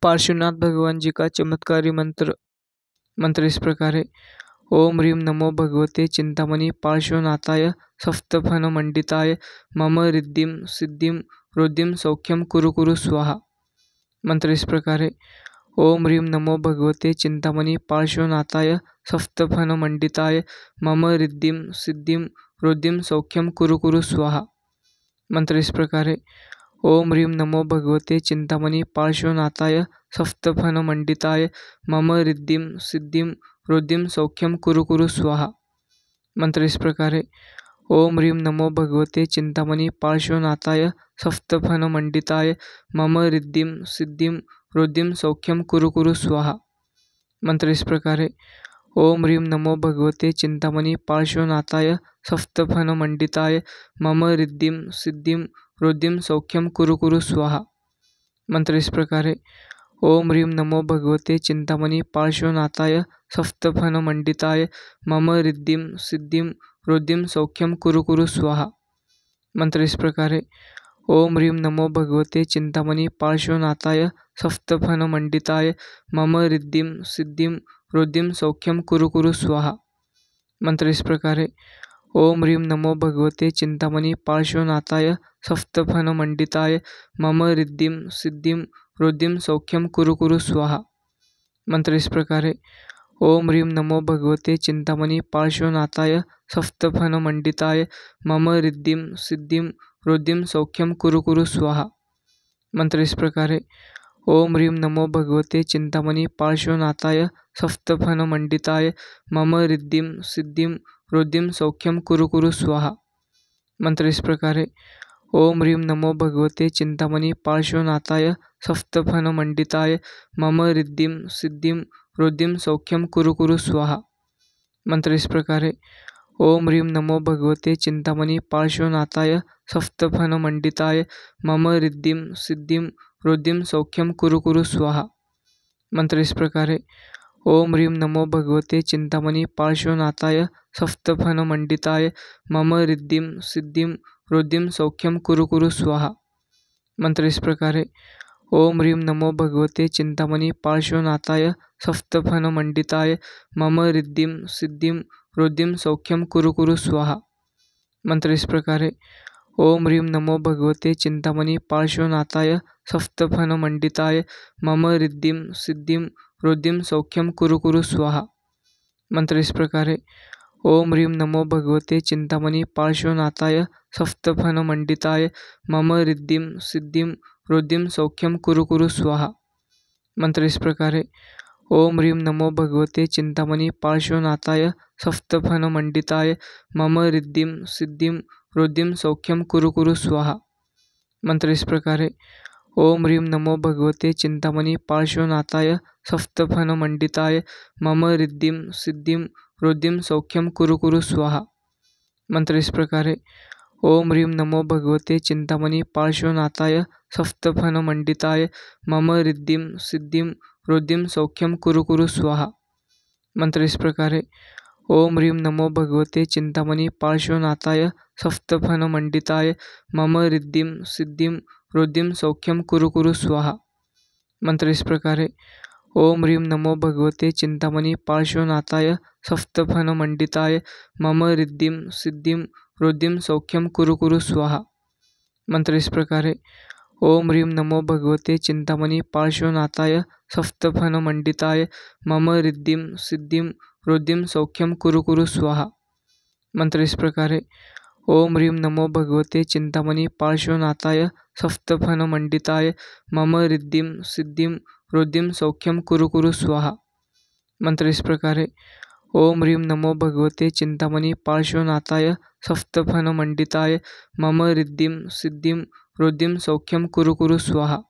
पार्श्वनाथ भगवान जी का चमत्कारी मंत्र इस प्रकार है। ओम ह्रीं नमो भगवते चिंतामणि पार्श्वनाथाय सप्तफन मंडिताय मम रिद्धिं सिद्धिं रुद्धिं सौख्यं कुरु कुरु स्वाहा। मंत्र इस प्रकार है। ओम ह्रीं नमो भगवते चिंतामणि पार्श्वनाथाय सप्तफन मंडिताय मम रिद्धिं सिद्धिं रुद्धिं सौख्यं कुरु कुरु स्वाहा। मंत्र इस प्रकार है। ओम ह्रीं नमो भगवते चिंतामणि पार्श्वनाथाय सप्तफन मंडिताय मम रिद्धिं सिद्धिं रुद्धिं सौख्यं कुरु कुरु स्वाहा। मंत्र इस प्रकार है। ओम ह्रीं नमो भगवते चिंतामणि पार्श्वनाथाय सप्तफन मंडिताय मम रिद्धिं सिद्धिं रुद्धिं सौख्यं कुरु कुरु स्वाहा। मंत्र इस प्रकार है। ओम ह्रीं नमो भगवते चिंतामणि पार्श्वनाथाय सप्तफन मंडिताय मम रिद्धिं सिद्धिं रुद्धिं सौख्यं कुरु कुरु स्वाहा। मंत्र इस प्रकार है। ओम ह्रीं नमो भगवते चिंतामणि पार्श्वनाथाय सप्तफन मंडिताय मम रिद्धिं सिद्धिं रुद्धिं सौख्यं कुरु कुरु स्वाहा। मंत्र इस प्रकार है। ओम ह्रीं नमो भगवते चिंतामणि पार्श्वनाथाय सप्तफन मंडिताय मम रिद्धिं सिद्धिं रुद्धिं सौख्यं कुरु कुरु स्वाहा। मंत्र इस प्रकार है। ओम ह्रीं नमो भगवते चिंतामणि पार्श्वनाथाय सप्तफन मंडिताय मम रिद्धिं सिद्धिं रुद्धिं सौख्यं कुरु कुरु स्वाहा। मंत्र इस प्रकार है। ओम ह्रीं नमो भगवते चिंतामणि पार्श्वनाथाय सप्तफन मंडिताय मम रिद्धिं सिद्धिं रुद्धिं सौख्यं कुरु कुरु स्वाहा। मंत्र इस प्रकार है। ओम ह्रीं नमो भगवते चिंतामणि पार्श्वनाथाय सप्तफन मंडिताय मम रिद्धिं सिद्धिं रुद्धिं सौख्यं कुरु कुरु स्वाहा। मंत्र इस प्रकार है। ओम ह्रीं नमो भगवते चिंतामणि पार्श्वनाथाय सप्तफन मंडिताय मम रिद्धिं सिद्धिं रुद्धिं सौख्यं कुरु कुरु स्वाहा। मंत्र इस प्रकार है। ओम ह्रीं नमो भगवते चिंतामणि पार्श्वनाथाय सप्तफन मंडिताय मम रिद्धिं सिद्धिं रुद्धिं सौख्यं कुरु कुरु स्वाहा। मंत्र इस प्रकार है। ओम ह्रीं नमो भगवते चिंतामणि पार्श्वनाथाय सप्तफन मंडिताय मम रिद्धिं सिद्धिं रुद्धिं सौख्यं कुरु कुरु स्वाहा। मंत्र इस प्रकार है। ओम ह्रीं नमो भगवते चिंतामणि पार्श्वनाथाय सप्तफन मंडिताय मम रिद्धिं सिद्धिं रुद्धिं सौख्यं कुरु कुरु स्वाहा। मंत्र इस प्रकार है। ओम ह्रीं नमो भगवते चिंतामणि पार्श्वनाथाय सप्तफन मंडिताय मम रिद्धिं सिद्धिं रुद्धिं सौख्यं कुरु कुरु स्वाहा। मंत्र इस प्रकार है। ओम ह्रीं नमो भगवते चिंतामणि पार्श्वनाथाय सप्तफन मंडिताय मम रिद्धिं सिद्धिं रुद्धिं सौख्यं कुरु कुरु स्वाहा। मंत्र इस प्रकार है। ओम ह्रीं नमो भगवते चिंतामणि पार्श्वनाथाय सप्तफन मंडिताय मम रिद्धिं सिद्धिं रुद्धिं सौख्यं कुरु कुरु स्वाहा। मंत्र इस प्रकार है। ओम ह्रीं नमो भगवते चिंतामणि पार्श्वनाथाय सप्तफन मंडिताय मम रिद्धिं सिद्धिं रुद्धिं सौख्यं कुरु कुरु स्वाहा। मंत्र इस प्रकार है। ओम ह्रीं नमो भगवते चिंतामणि पार्श्वनाथाय सप्तफन मंडिताय मम रिद्धिं सिद्धिं रुद्धिं सौख्यं कुरु कुरु स्वाहा। मंत्र इस प्रकार है। ओम ह्रीं नमो भगवते चिंतामणि पार्श्वनाथाय सप्तफन मंडिताय मम रिद्धिं सिद्धिं रुद्धिं सौख्यं कुरु कुरु स्वाहा। मंत्र इस प्रकार है। ओम ह्रीं नमो भगवते चिंतामणि पार्श्वनाथाय सप्तफन मंडिताय मम रिद्धिं सिद्धिं रुद्धिं सौख्यं कुरु कुरु स्वाहा। मंत्र इस प्रकार है। ओम ह्रीं नमो भगवते चिंतामणि पार्श्वनाथाय सप्तफन मंडिताय मम रिद्धिं सिद्धिं रुद्धिं सौख्यं कुरु कुरु स्वाहा। मंत्र इस प्रकार है। ओम ह्रीं नमो भगवते चिंतामणि पार्श्वनाथाय सप्तफन मंडिताय मम रिद्धिं सिद्धिं रुद्धिं सौख्यं कुरु कुरु स्वाहा। मंत्र इस प्रकार है। ओम ह्रीं नमो भगवते चिंतामणि पार्श्वनाथाय सप्तफन मंडिताय मम रिद्धिं सिद्धिं रुद्धिं सौख्यं कुरु कुरु स्वाहा।